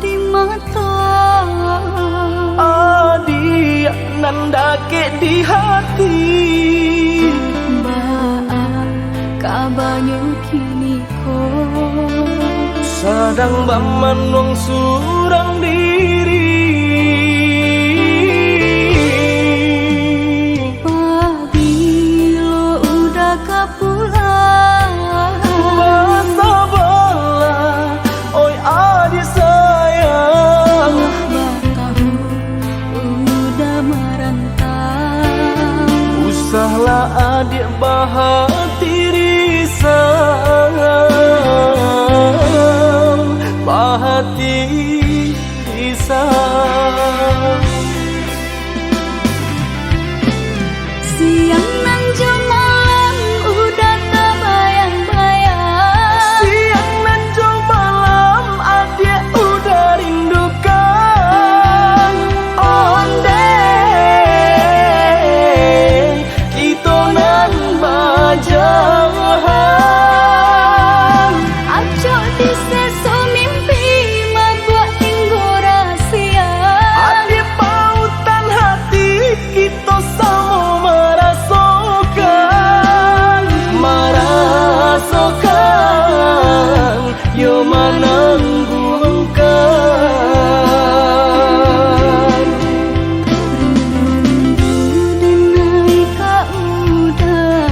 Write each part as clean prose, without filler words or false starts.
di mata, adi nandake di hati. Mbak kabanyu kini ko Sadang baman wong surang diri. Pabilo udah kapulang, Basa bola, oi adi sayang. Batahu udah merantau. Usahlah adik bahati risau, bahati risau. Siang nan malam udah terbayang-bayang. Siang dan jauh malam adik udah rindukan. Onde kita nan bajahan. Acok di seso mimpi mabuat tinggu rahasia. Adik pautan hati kita sama merasakan. Merasakan yo menanggungkan. Rindu denai ka udah,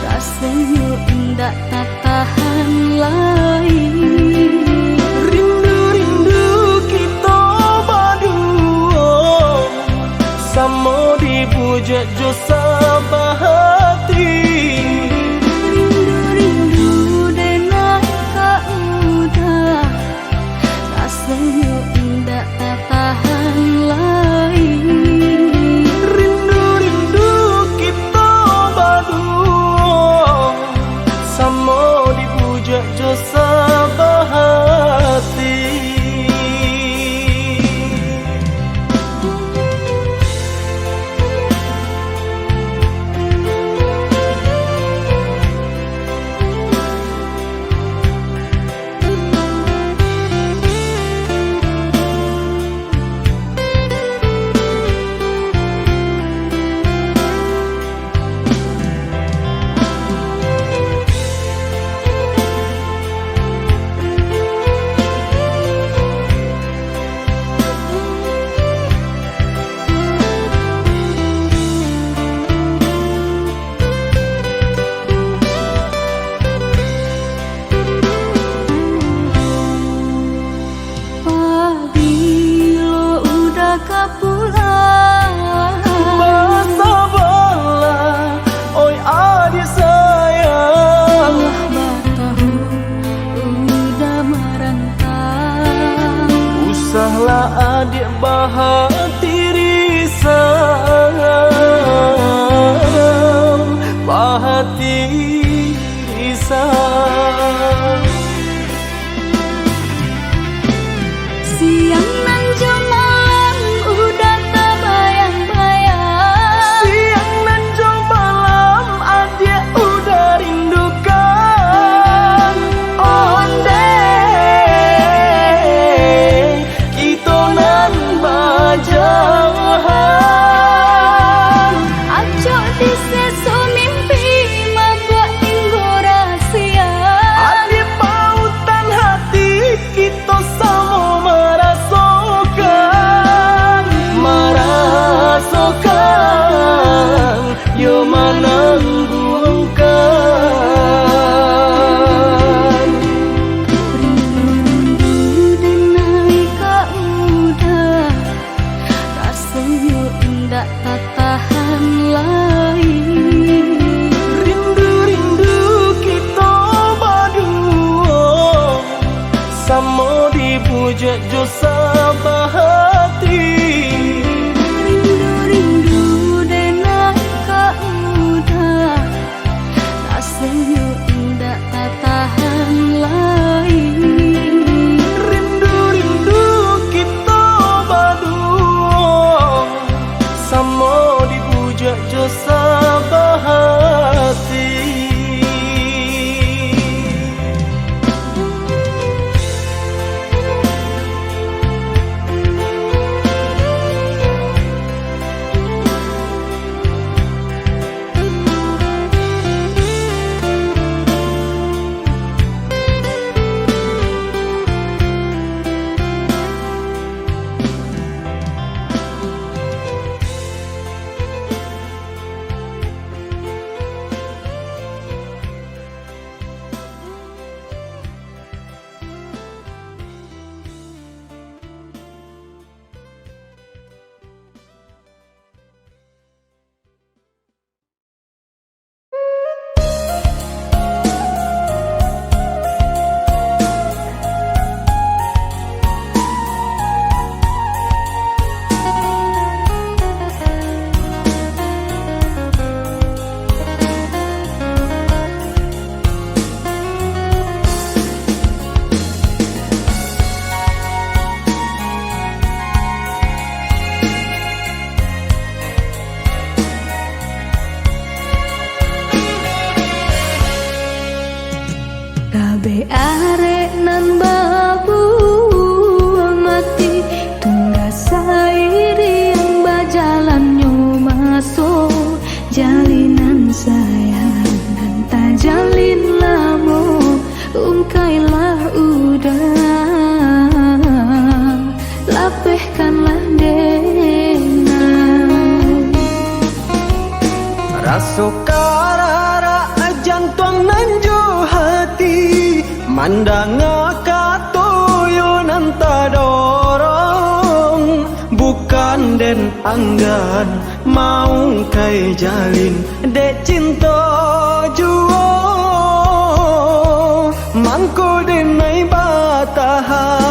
rasanya ndak tak tahan lain. Rindu-rindu kita berdua, sama dipuja jo sabahati. Rindu denai ka udah, rasanya ndak tak tahan lain. Rindu-rindu kita berdua, sama dipuja jo sabahati. Pabilo udah kapulang, Basa bola, oi adi sayang. Batahu udah merantau. Usahlah adik bahati risau, bahati risau. Siang nan malam udah terbayang-bayang. Siang dan jauh malam adik udah rindukan. Onde kita nan bajahan. Acok di seso mimpi mabuat tinggu rahasia. Adik pautan hati kita sama merasakan. Merasakan yo menanggungkan. Rindu denai ka udah, rasanya ndak tak tahan lain. Rindu-rindu kita berdua, sama dipuja jo sabahati. Rindu denai ka udah, rasanya ndak tak tahan lain. Rindu-rindu kita berdua, sama dipuja jo sabahati. Raso karara jantung nanju hati mandang katoyo nanta dorong bukan den anggan mau kai jalin dek cinta juo mangko denai batahan.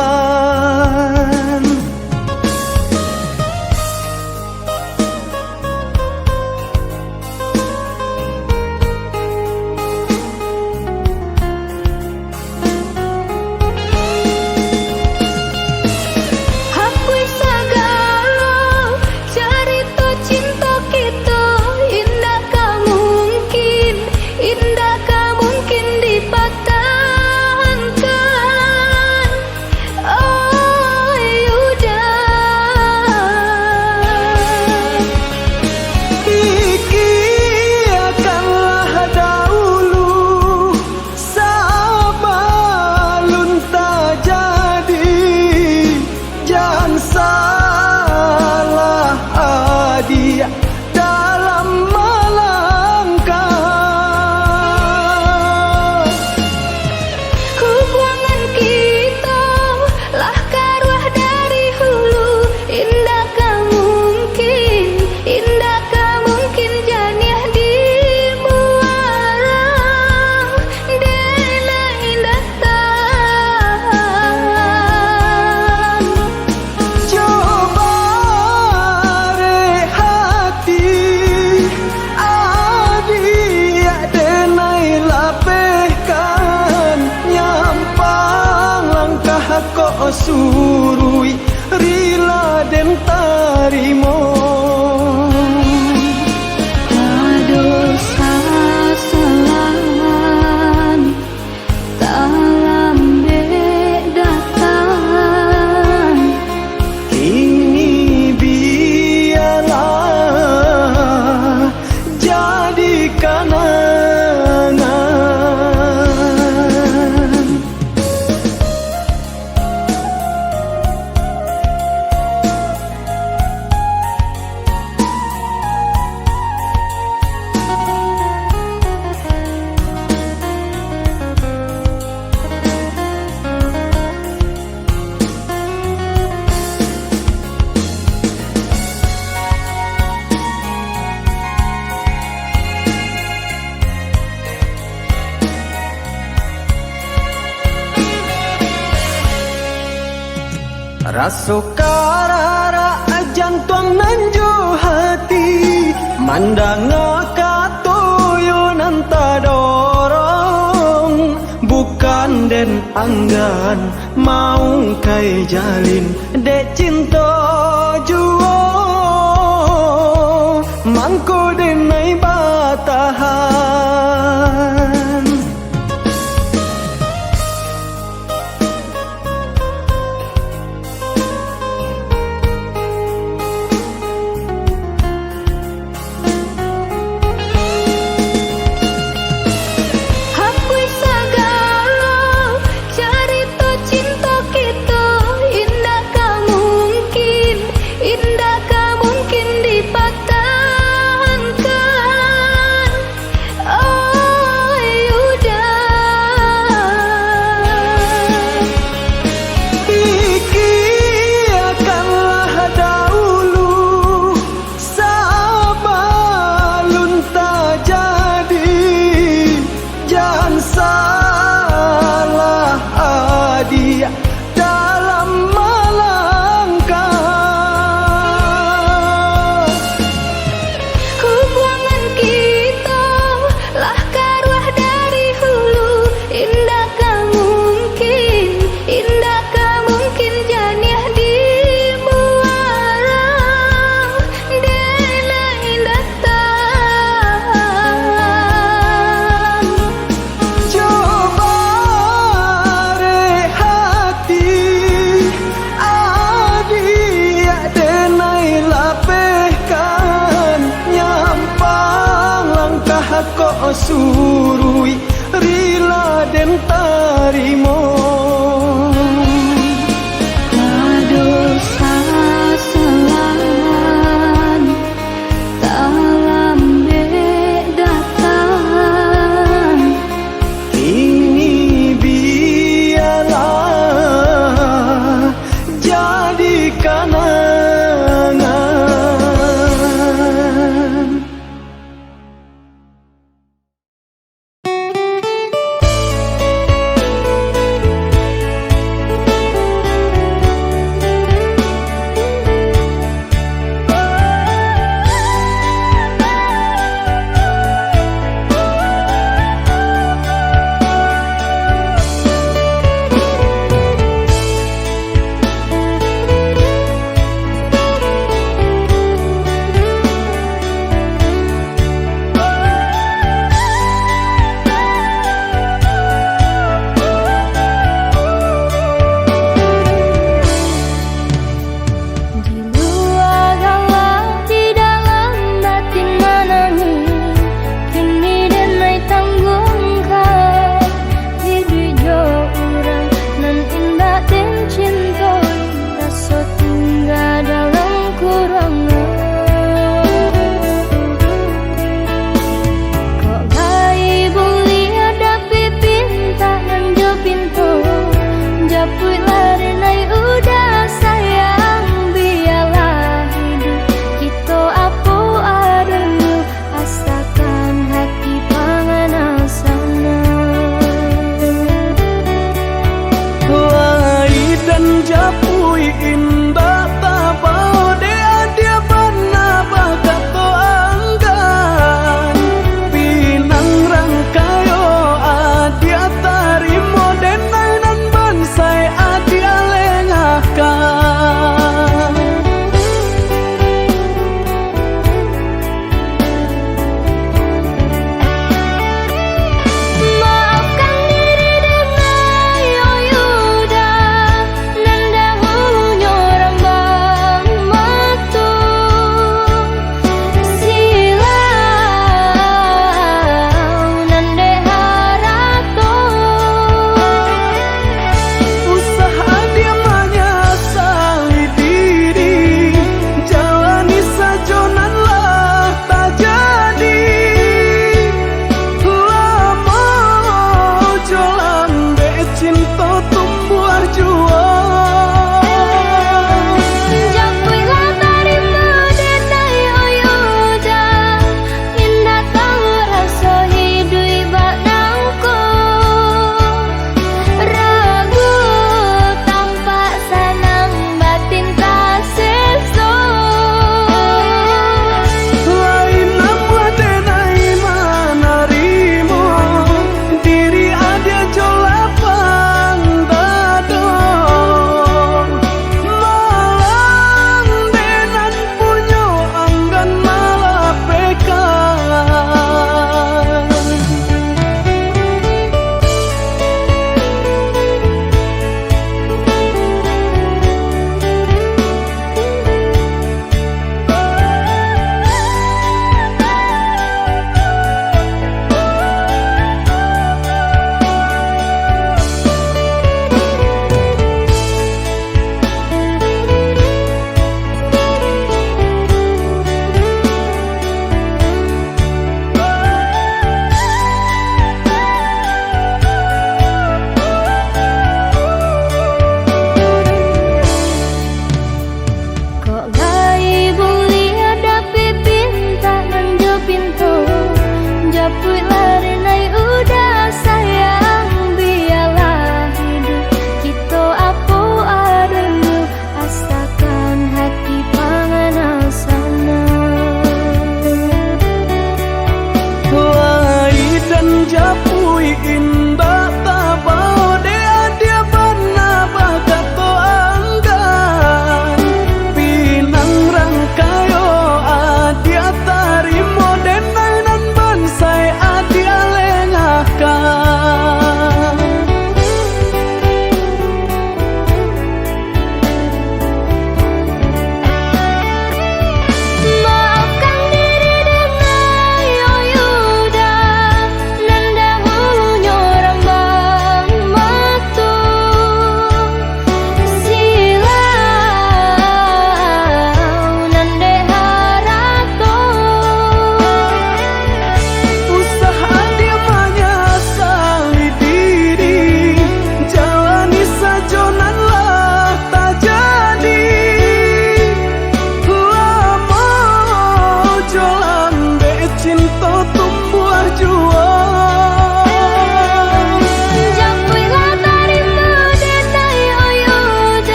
Surui rila den tarimo dosa salan dalam bedatan kini biarlah jadi kenangan. Raso karara jantung nanju hati mandang katoyo nanta dorong bukan den anggan mau kai jalin dek cinta juo mangko denai batahan. Dalam melangkah hubungan kita lah karuah dari hulu indakkah mungkin janiah di muara dena indah tahan coba rehati adia denai lapehkan nyampang langkah kok surui rila den tarimo dosa salan dalam beda indah tabau de adia bana bagato anggan pinang rangkayo adia tarimo denainan bansai adia lengakan Maafkan diri dengan yoyuda nan dahulunya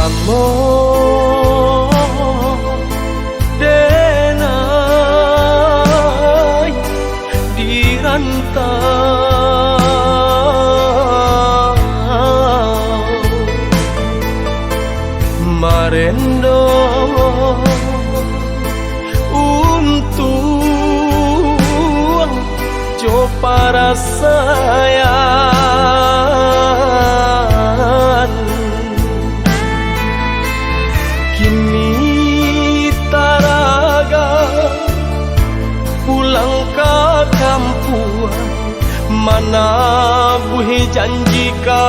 Lamo denai dirantau marendo untuk jo para sayang kini taraga pulang ke kampung mana buhi janji ka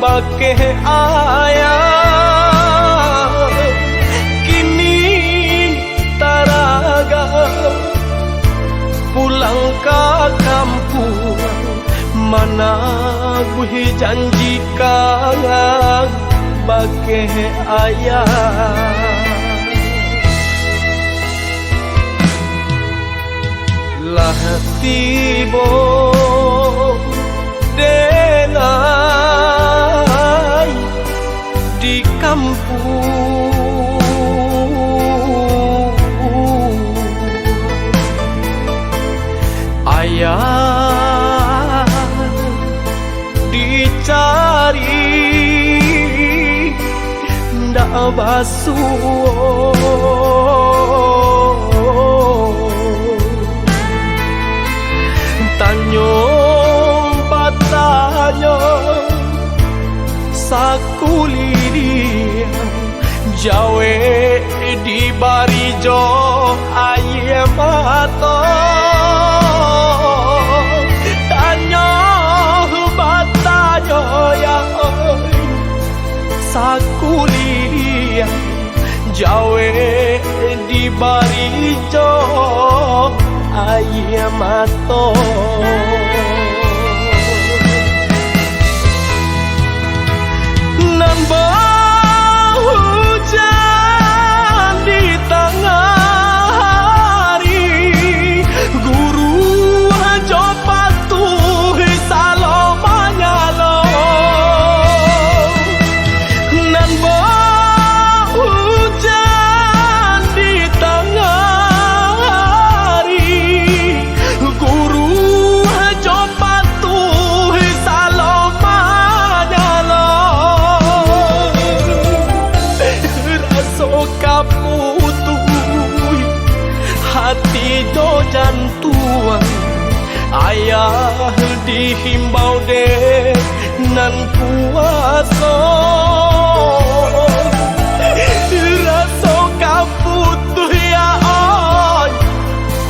bake ayah kini taraga pulang ke kampung mana buhi janji ka bake ayah lah tibo denai di kampung ayah dicari ndak basuh tanyo batanyo sakuli jawe di barijo aye mato tanyo batanyo ya sakuli jawe di barijo aye mato nan hujan di tengah hari guru ajo patuh salomanya lo nan hujan di tengah hari guru ajo patuh salomanya lo raso kaputuh hati do jantuan ayah dihimbau deh nan puasa raso kaputuh ya oi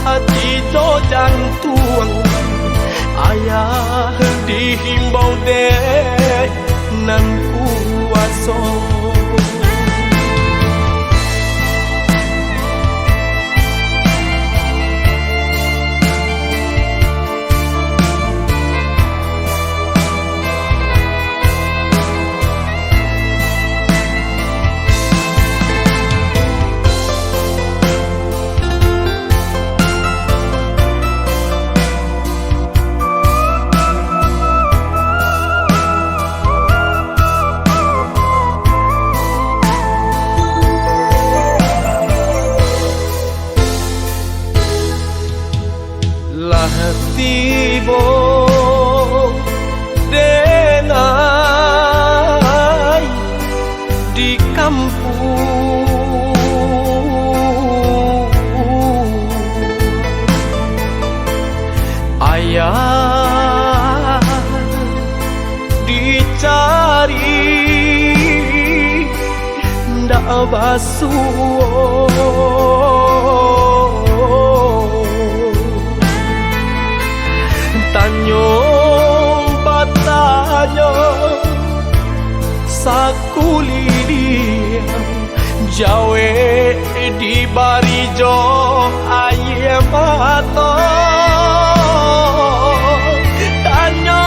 hati do jantuan ayah dihimbau deh nan puasa tibo denai di kampung ayah dicari ndak basuh tanyo batanyo sakuli jawe di barijo aye mato tanyo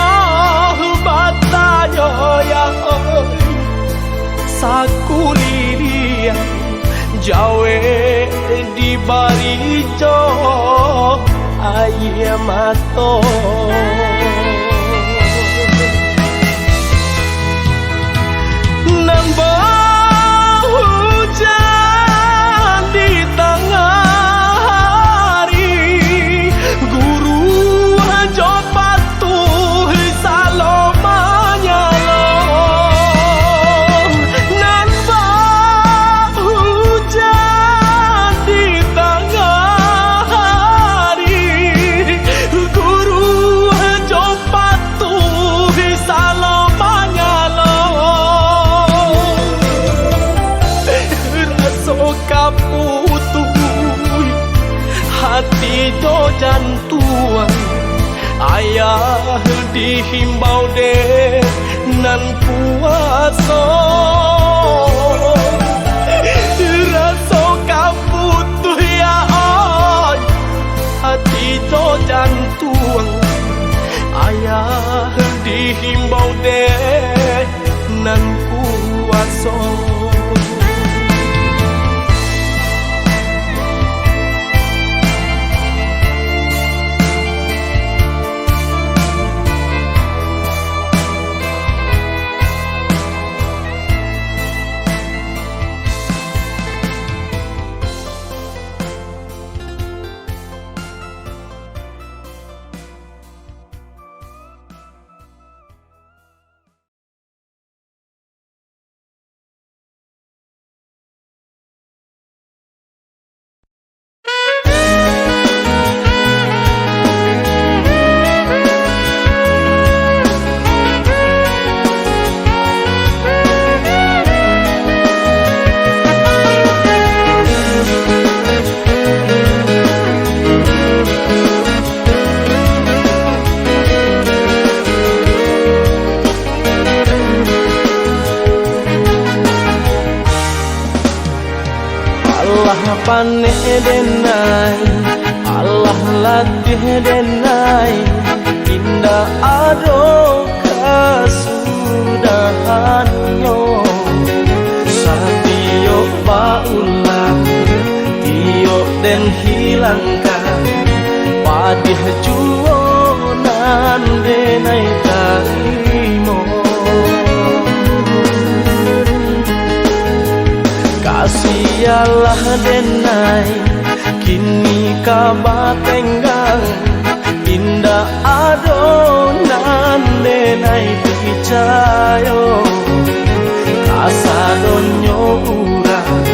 batanyo ya sakuli jawe di barijo aye mato nan dihimbau deh nan puasa rasa kabutuh ya oi hati to jantung ayah dihimbau deh nan puasa. Paneh denai Allah latih denai indah ado kasudahannya satio baulah iyo den hilangkan padih juonan denai tarimo kasialah denai kini kabatenggang indah adonan denai picayo kasadonyo urang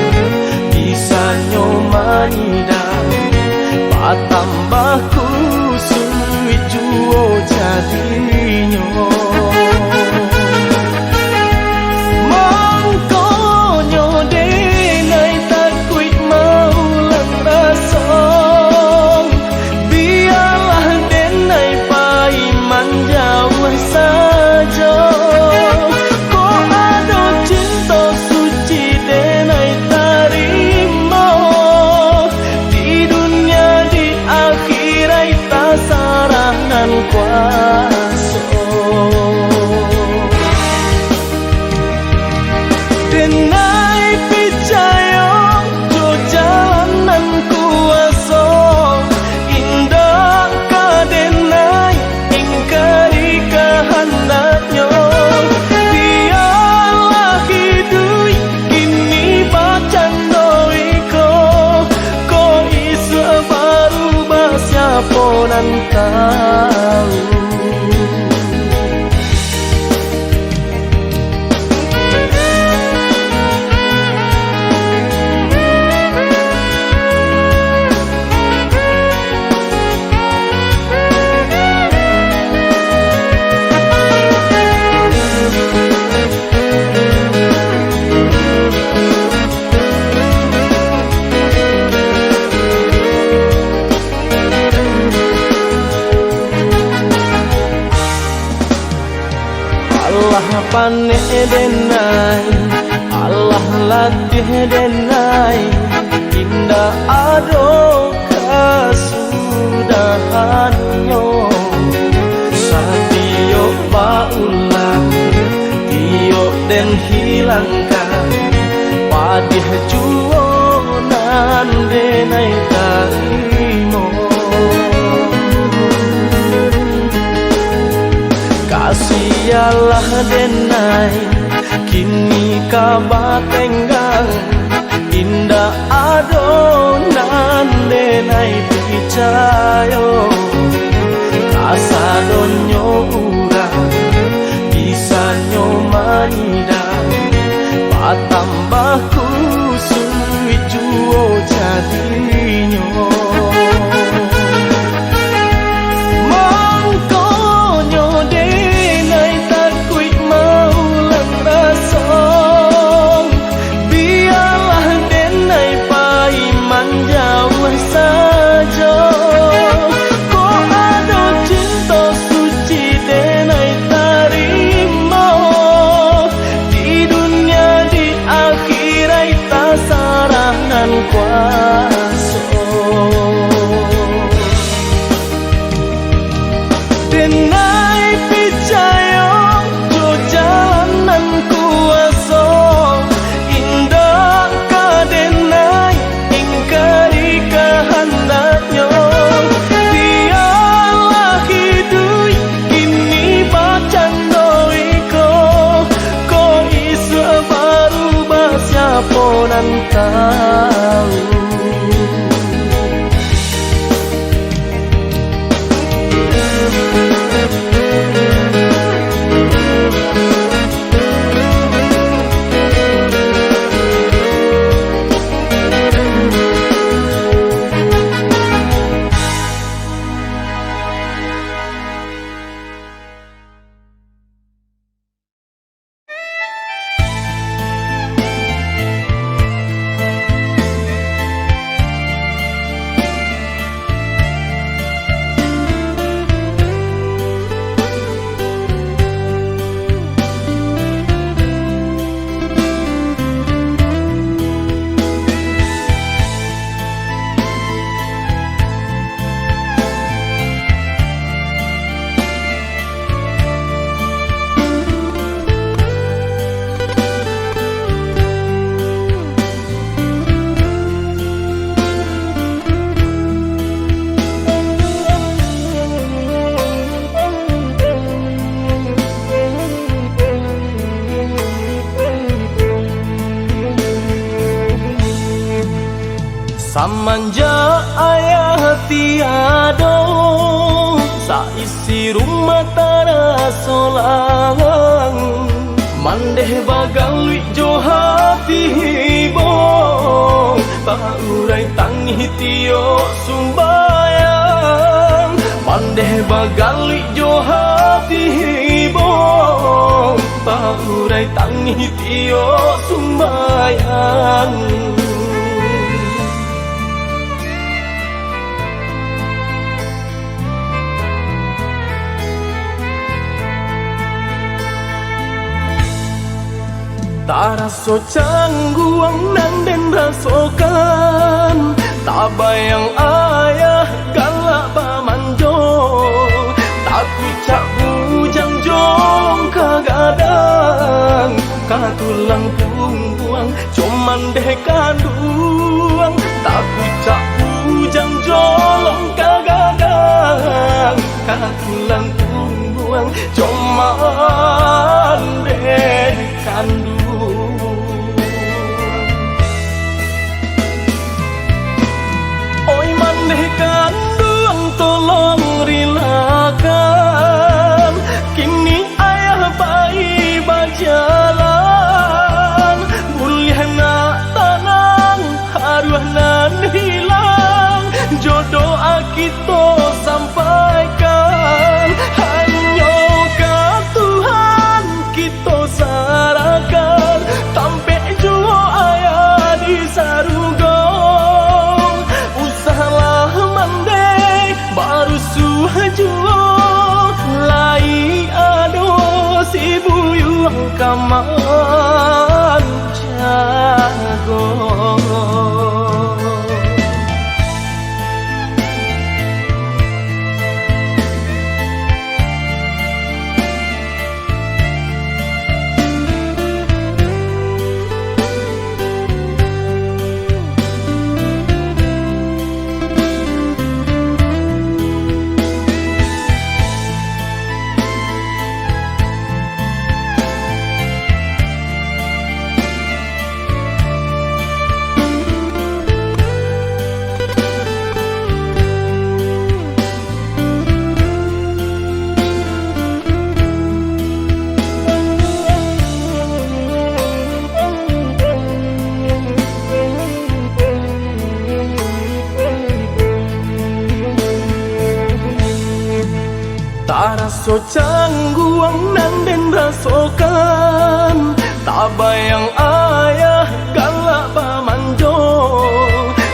bisa nyomanyida patambah kusui juo jadinyo paneh denai Allah latih denai indah ado kasudahannya satio baulah iyo den hilangkan padih juonan denai tarimo kasialah denai kini kabatenggang indah adonan denai picayo kasadonyo urang bisa nyomanyida patambah kusui juo jadinyo saja kok ada cinta suci deh nan tahu. Samanja ayah tiada, saisi rumah tara solang. Mandeh bagalui jo hati hibo, paurai tangi tio sumbayang. Mandeh bagalui jo hati hibo, paurai tangi tio sumbayang. Taraso cangguang nan den rasokan, tak bayang ayah galak pamanjo, tak kucak bujang jong kagadang, katulang pungguang cuman deh kanduang, tak kucak bujang jolong kagadang, katulang pungguang cuman deh kanduang. Kandung tolong rilakan, kini ayah bayi berjalan, boleh nak tanang haruah nan hilang, jodoh kita sampaikan, hanya ke Tuhan kita sarahkan, tampek jua ayah di saruga. Baru suhajuo lai ado si buyung kaman jago. Taraso cangguang nan den rasokan, tak bayang ayah galak pamanjo,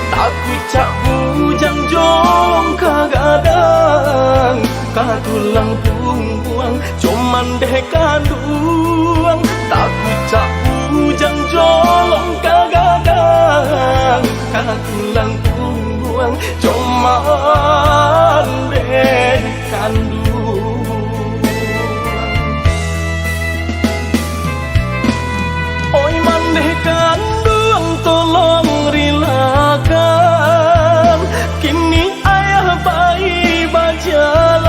tak kucak bujang jong kagadang, katulang pungguang cuman deh kanduang, tak kucak bujang jolong kagadang, katulang pungguang cuman deh kanduang. Kandung tolong rilakan, kini ayah bayi berjalan,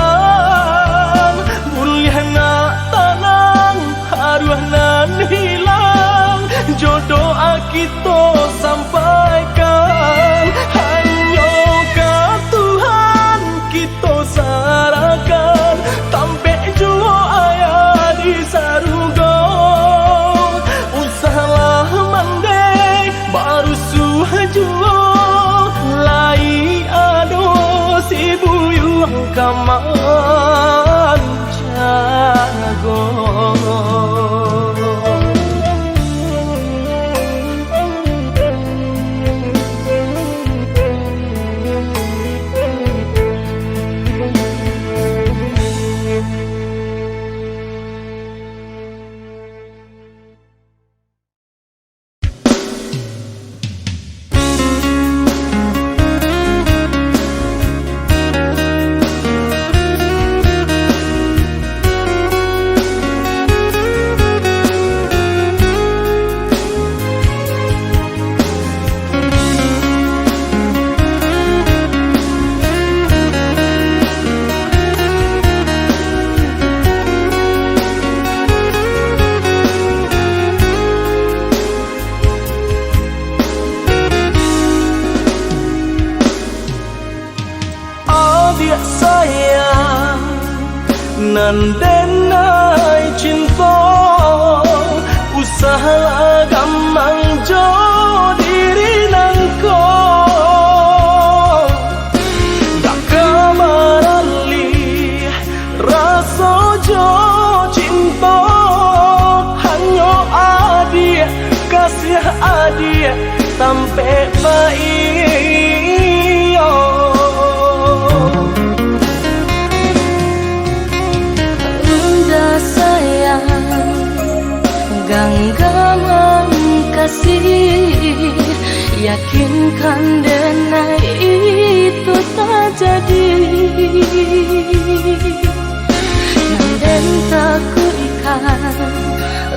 boleh nak tanang haruah nan hilang, jodoh kita sampaikan, hanya ke Tuhan kita serahkan. Tampe jua ayah di sarugo, usahlah mandai baru suh jua, lai ado si buyung kaman jago. Sayang nandenai cinta, usaha gamang jo diri nangko, dak kamarali rasa jo cinta, hanya adia kasih adia sampai baik. Genggaman kasih, yakinkan denai itu tak jadi. Nanden tak kuikan,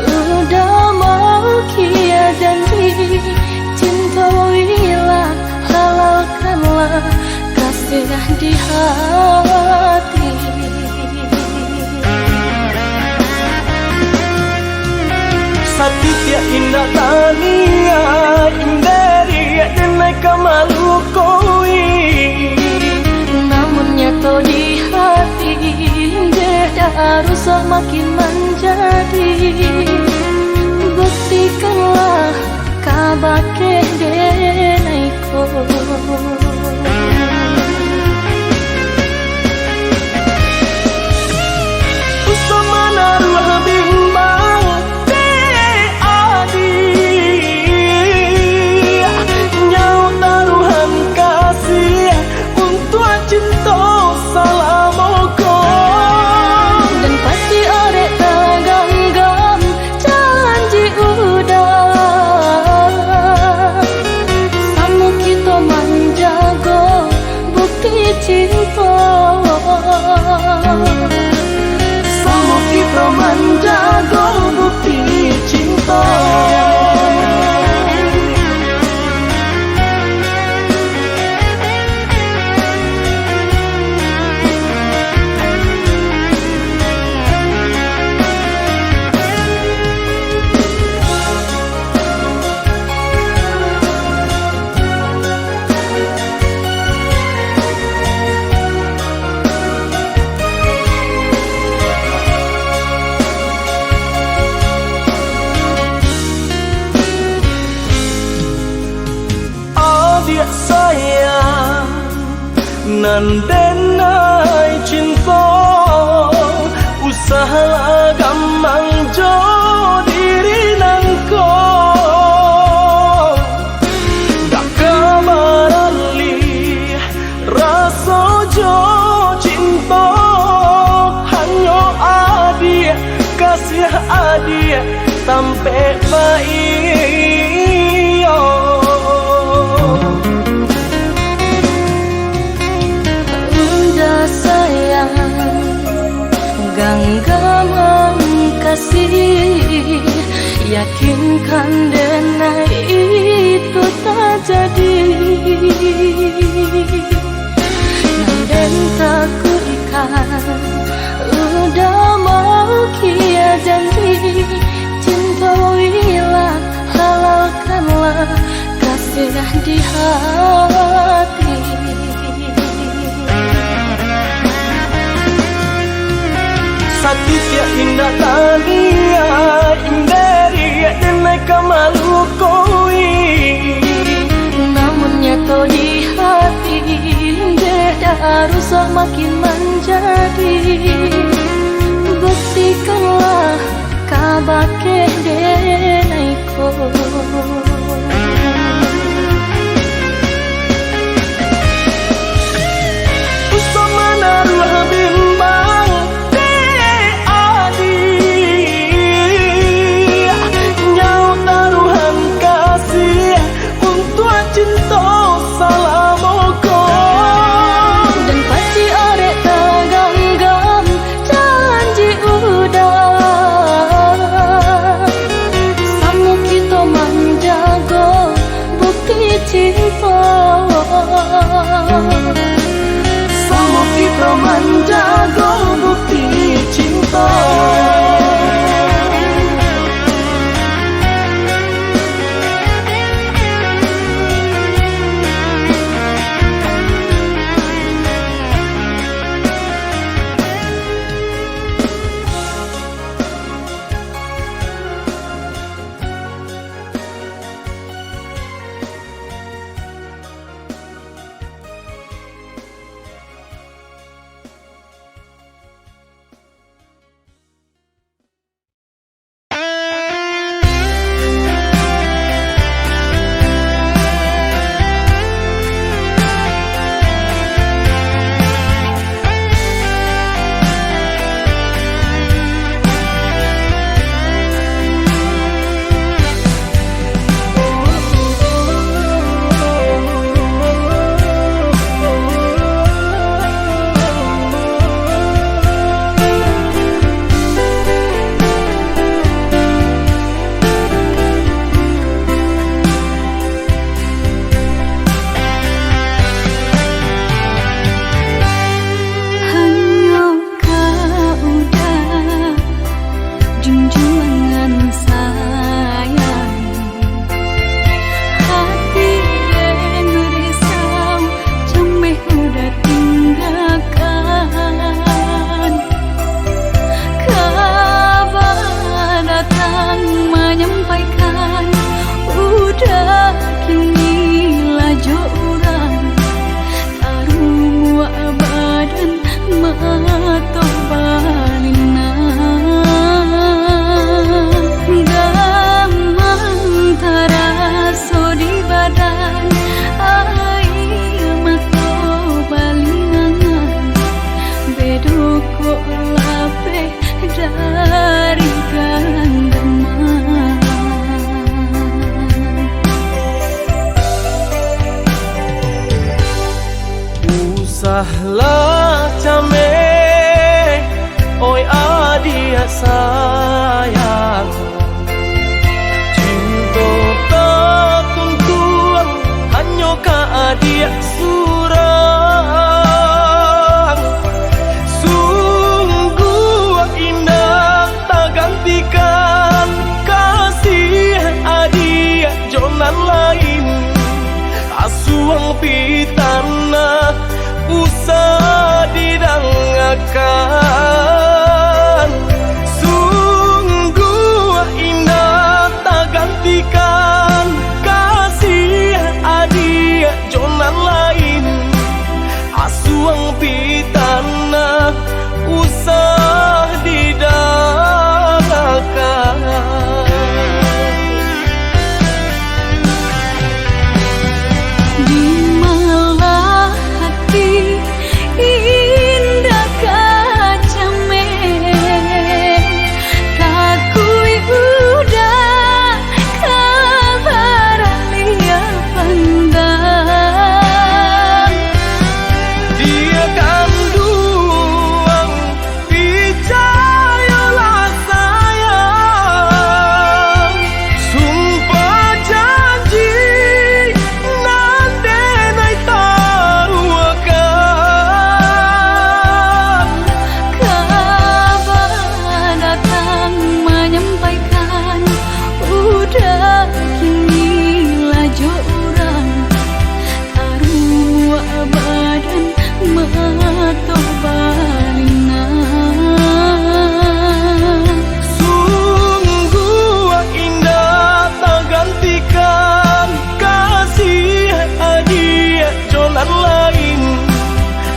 udah mau kia janji. Cintailah, halalkanlah kasih di hati. Satya indah tania inderi denai kamalu koi, namun nyata di hati beda rusak makin menjadi. Buktikanlah kabake denai ko. Usama naruh bimbang cinta salamoko, dan pasti orek tergenggam janji udah. Sama kita menjaga bukti cinta, sama kita menjaga bukti cinta. Sayang nandenai cinta, usaha gamang jo diri nangko, dak kamarali rasa jo cinta, hanya adia kasih adia sampai baik. Genggaman kasih, yakinkan denai itu tak jadi. Nanden tak kuikan, udah mau kia janji. Cintailah, halalkanlah singgah di hati. Satya indah tania inderi denai kamalu koi. Namun nyata di hati beda rusak makin menjadi. Buktikanlah kabake denaiko. Usama naruh bimbang de adi. Nyau taruhan kasih untuk cinta salamoko. Dan pasti orek taganggam janji udah. Samu kita menjaga bukti cinta. Samu kita menjaga bukti cinta. Sahlah came oi adia sayang. Cinta tak tuntun hanya ka adia surang. Sungguh indah tak gantikan kasih adia jonan lain. Asuang pitana usah didangakan. Sungguh indah tak gantikan kasih adik jonan lain. Asuang pitana usah didangakan. Indah kacang gantikan kasih hadiah jonan lain.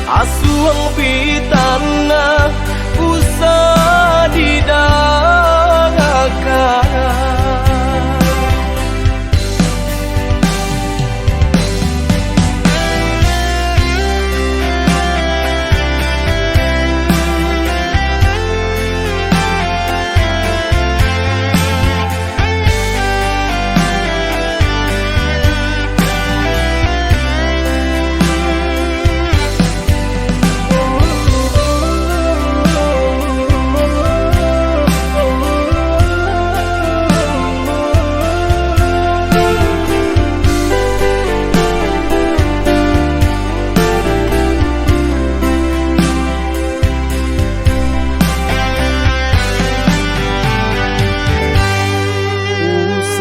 Asuang pitana usah didanggakan.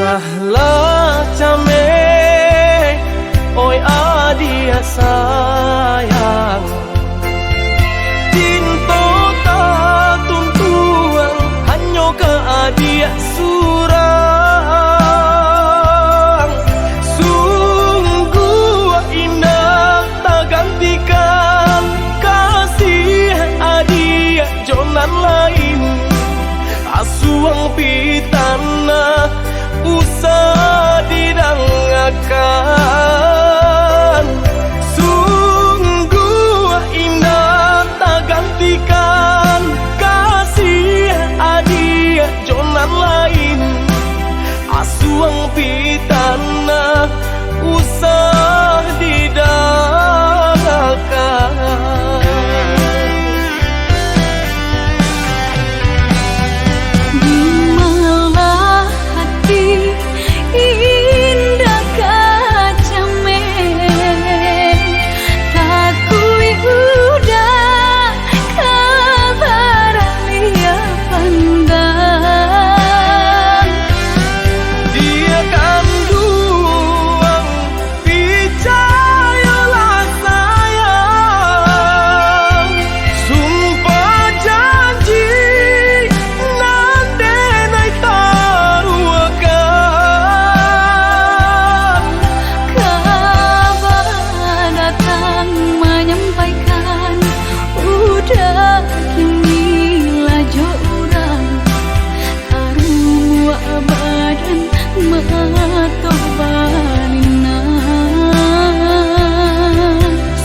Sahlah came, oi adia sayang. Cinta tak tuntuan, hanya ke adia surang. Sungguh indah tak gantikan kasih adia jonan lain. Asuang pitana usah didanggakan. Sungguh indah tak gantikan kasih adia jonan lain. Asuang pitana usah didanggakan.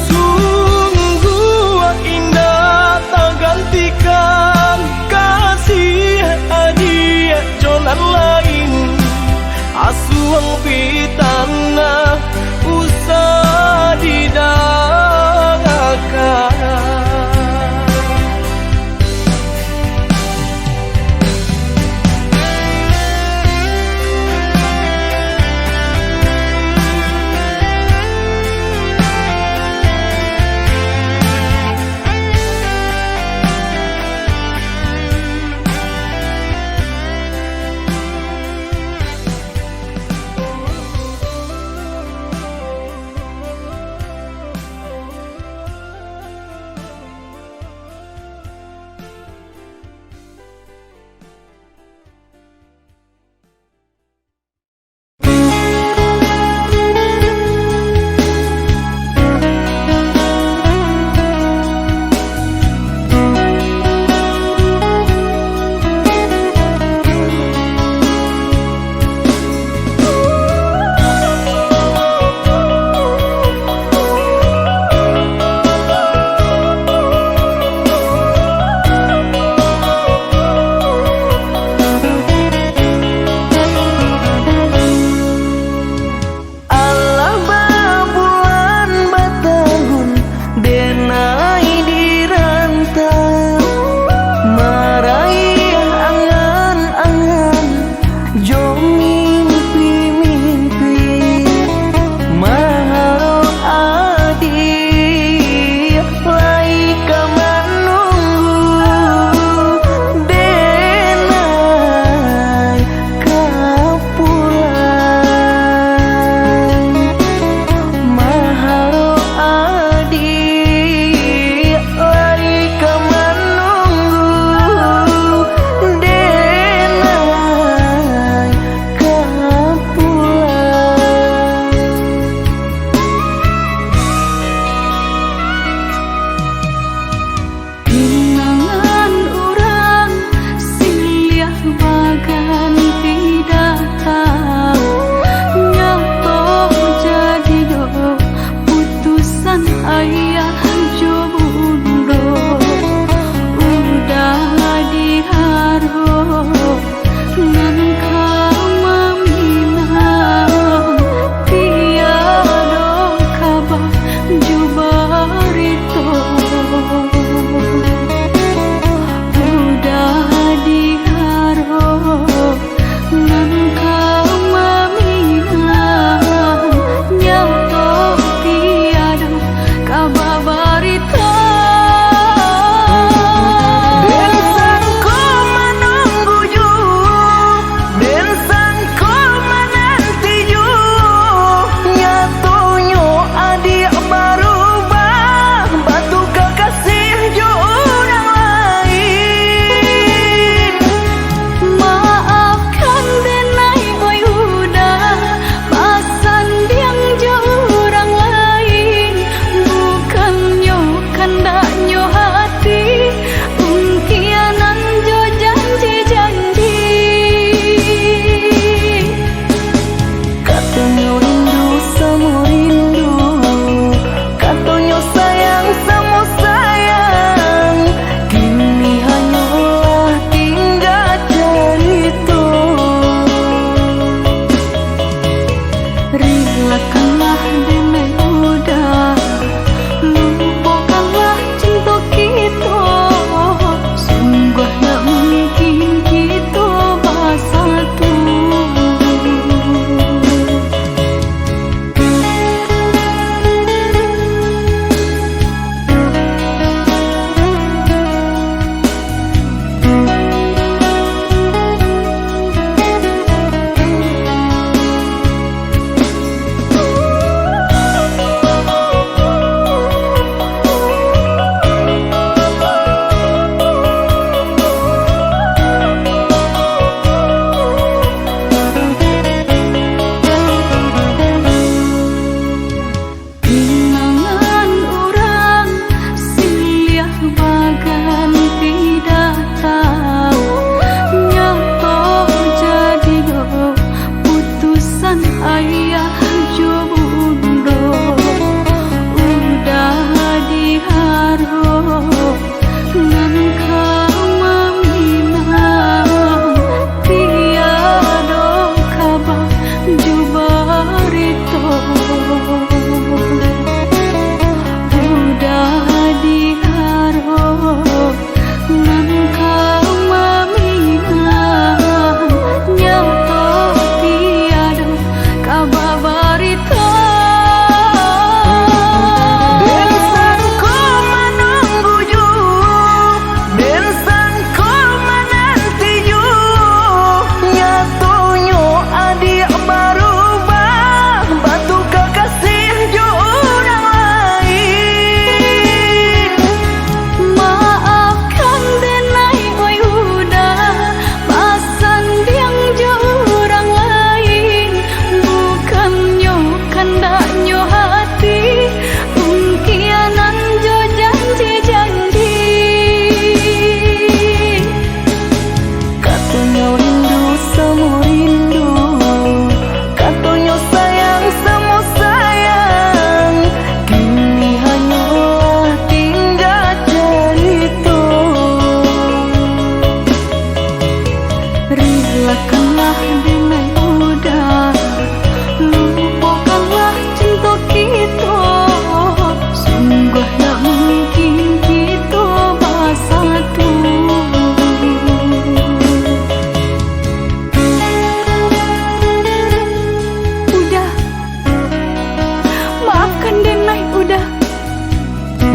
Sungguh indah tak gantikan kasih hadiah jonan lain. Asuang pitana usah didanggakan. Relakanlah denai udah, lupakanlah cinta kita. Sungguh tak mungkin kita bersatu.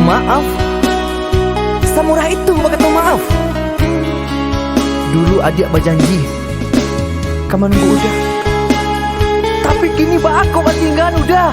Maaf, Samurai itu berkata maaf. Dulu adik berjanji kamu nunggu udah, tapi kini aku tinggal udah.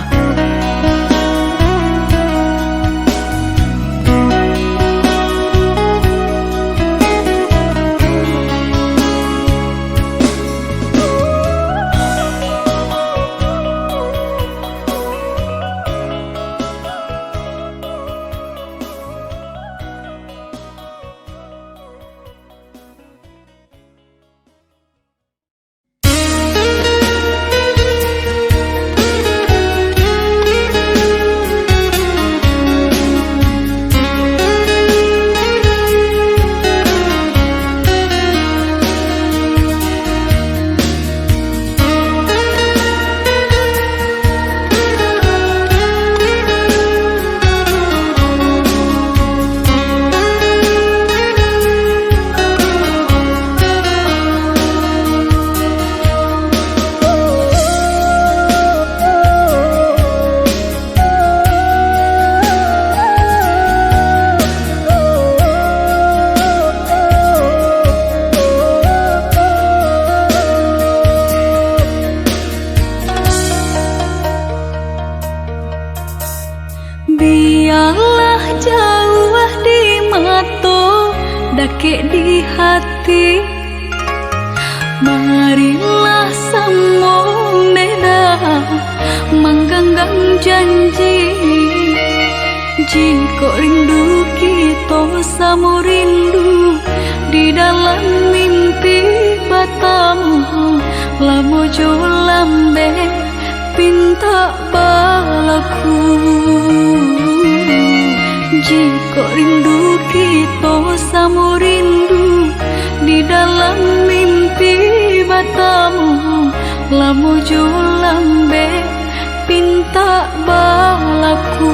Biarlah jauh di mata, dakik di hati. Marilah sambung beda, menggenggam janji. Jika rindu kita sama rindu di dalam mimpi batamu, lamo jo lambe pinta balaku. Jika rindu kita sama rindu di dalam mimpi batamu, lamo jo lambe balaku.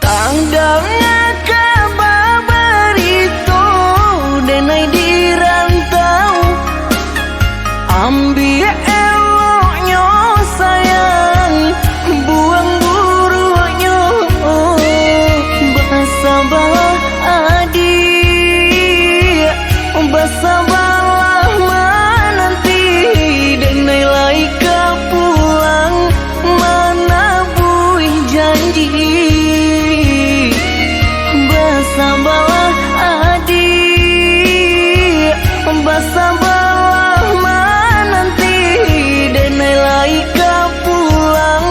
Tanggalnya kabar itu denai di rantau, ambil eloknya sayang, buang buruknya. Bersabarlah adik, bersabarlah menanti, denai laika pulang mana buih janji. Bersabarlah adik, bersabarlah menanti, denai laika pulang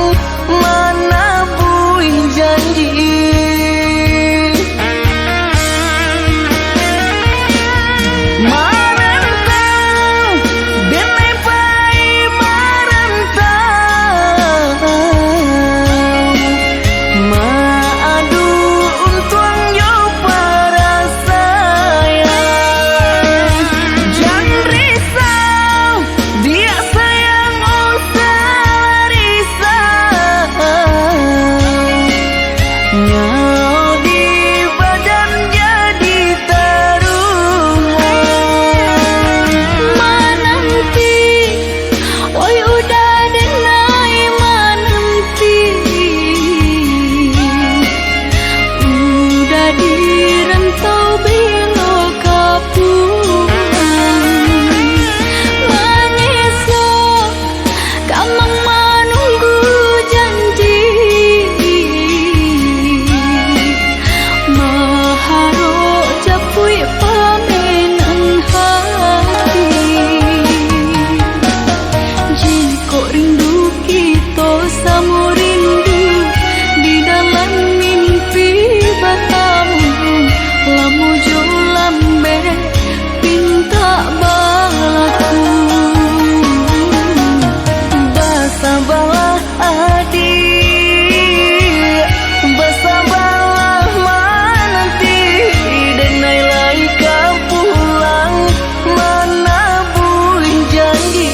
mana buih janji. Marantau, denai pai marantau, maadu untuang yo para sayang. Jangan risau, dia sayang usah risau. Nyau di badan jadi taruhan. Menanti, oi udah denai menanti, udah di rantau bilo kapulang. Menyesal kamang menunggu janji, maharo japui pamenan hati. Jika rindu kita sama rindu di dalam mimpi bertemu, lamu jo lambe pinta balaku. Bersabarlah adik, bersabarlah menanti, denai laika pulang mana buih janji.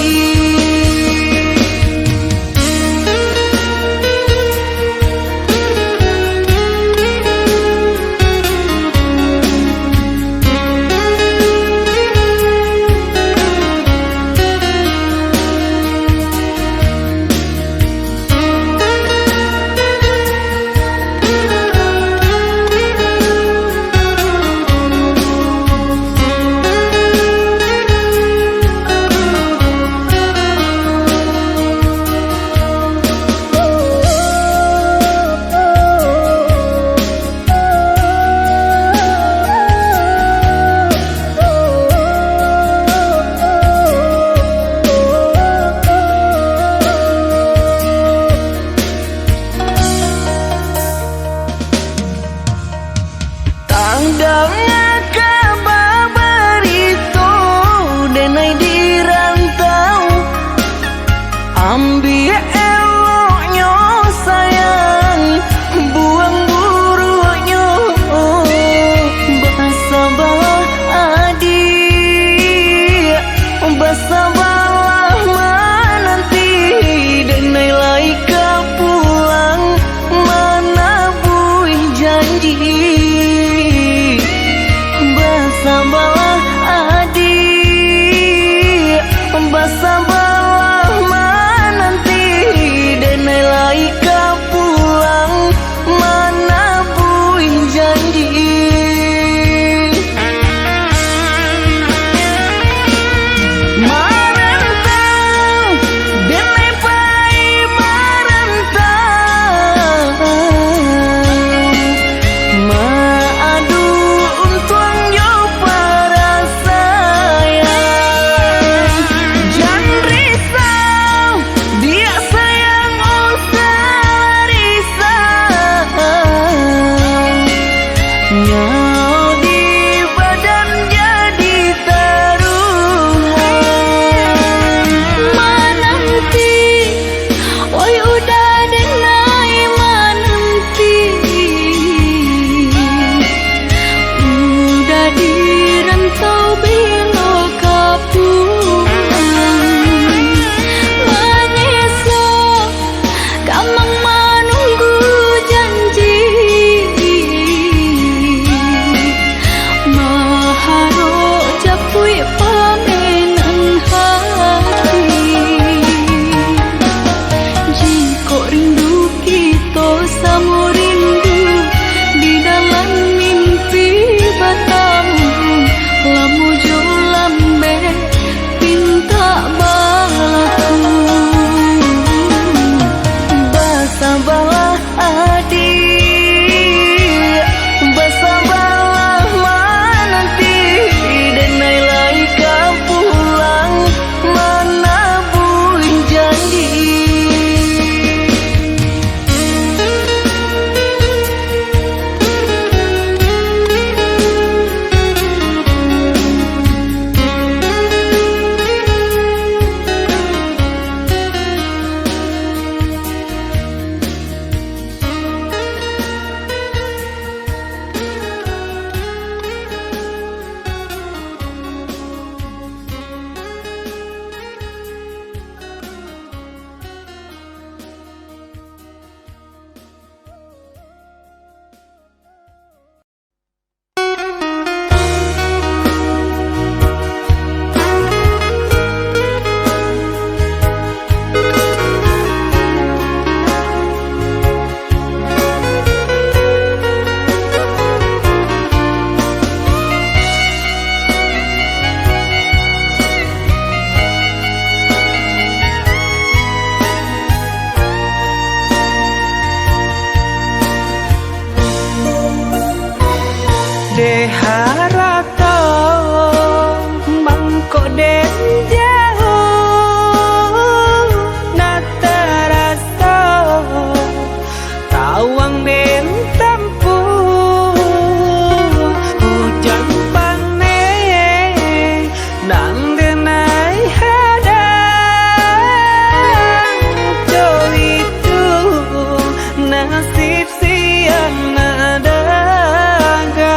Tanggalnya kabar itu denai di rantau, ambil eloknya sayang, buang buruknya. Bersabarlah adik, bersabarlah menanti, denai laika pulang mana buih janji. de harato bangko den jauh na terasa tawang den tempuh hujan panen dan denai hadang jo itu nasib siang nadaga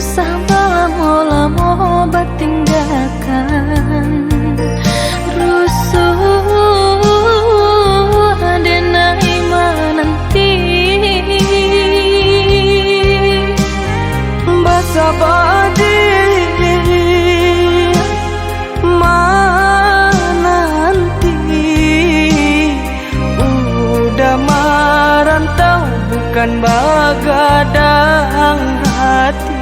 susah lamo batinggalkan rusuh denai menanti basa badi menanti udah merantau bukan bagadang hati.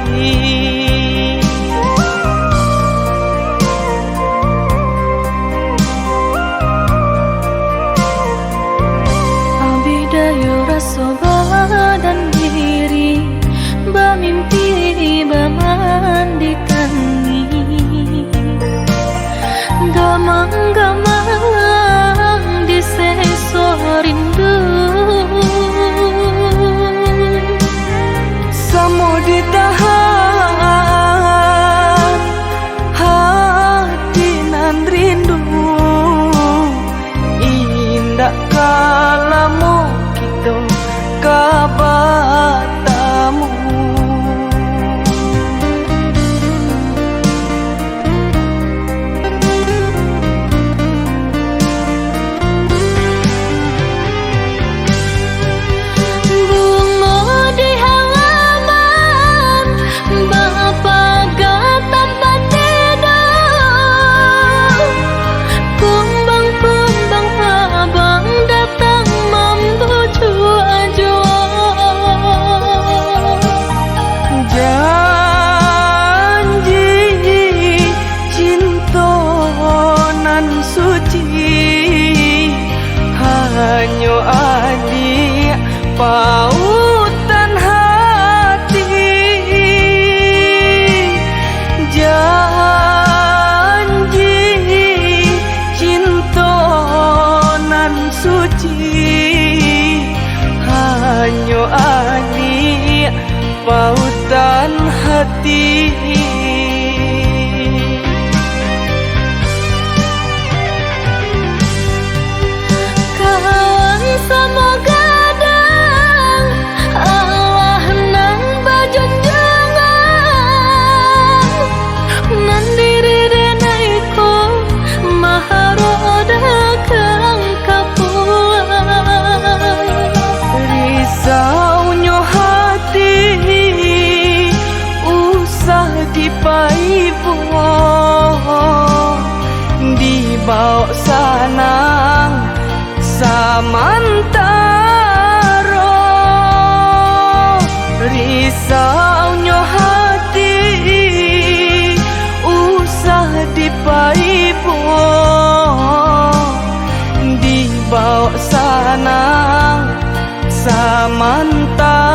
Abidayo rasa badan diri bamimpi bamandi tangi gamang-gamang di seso rindu Samo ditahan hati nan rindu indah kalamu kita kabatamu hanya adik pautan hati janji cinta nan suci hanya adik pautan hati. Semoga dang Allah nang bajunjangan nan diri denaiko maharoda kang kapulang Risaunya hati usah dipaipo dibawa sanang samantaro risaunya hati usah dipaipo dibawa sanang samantaro.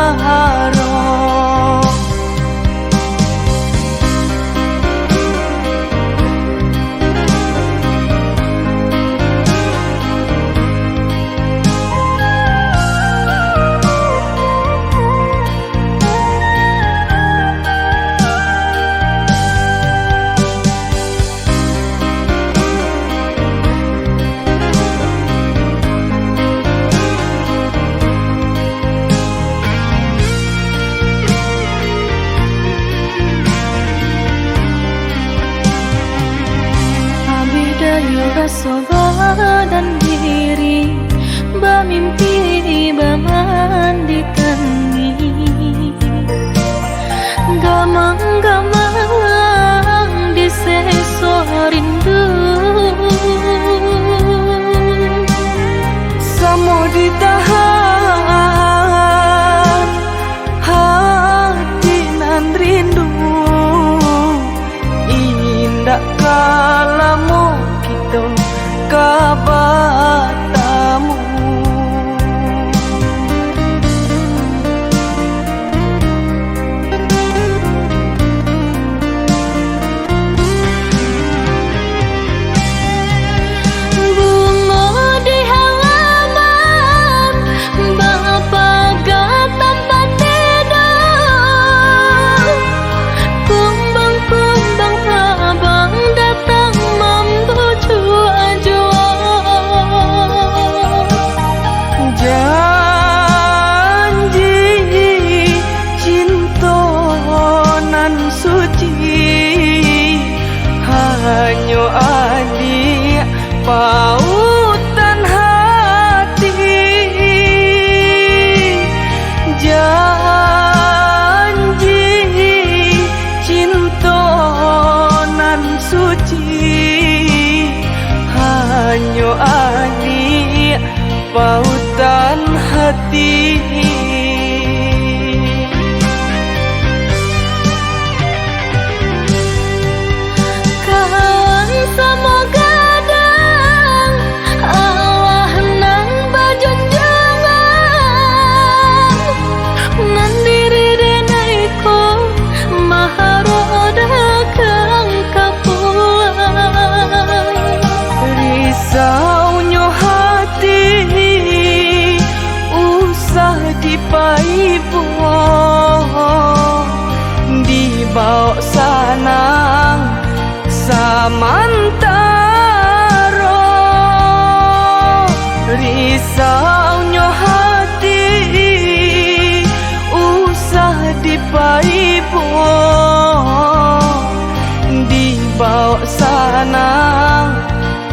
hati. Kawan semoga dang Allah nang bajunjangan nan diri denai ko maharoda kang kapulang. Risaunya hati usah dipaibuang, dibawa sanang samantara. Risaunya hati usah dipaibuang, dibawa sanang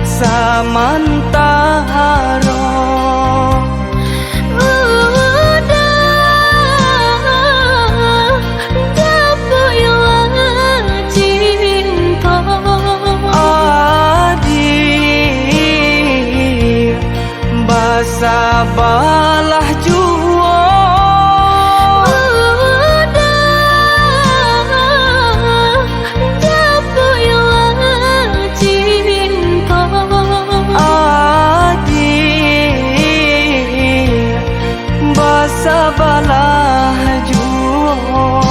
samantara. Sabalah jua adik, basabalah jua.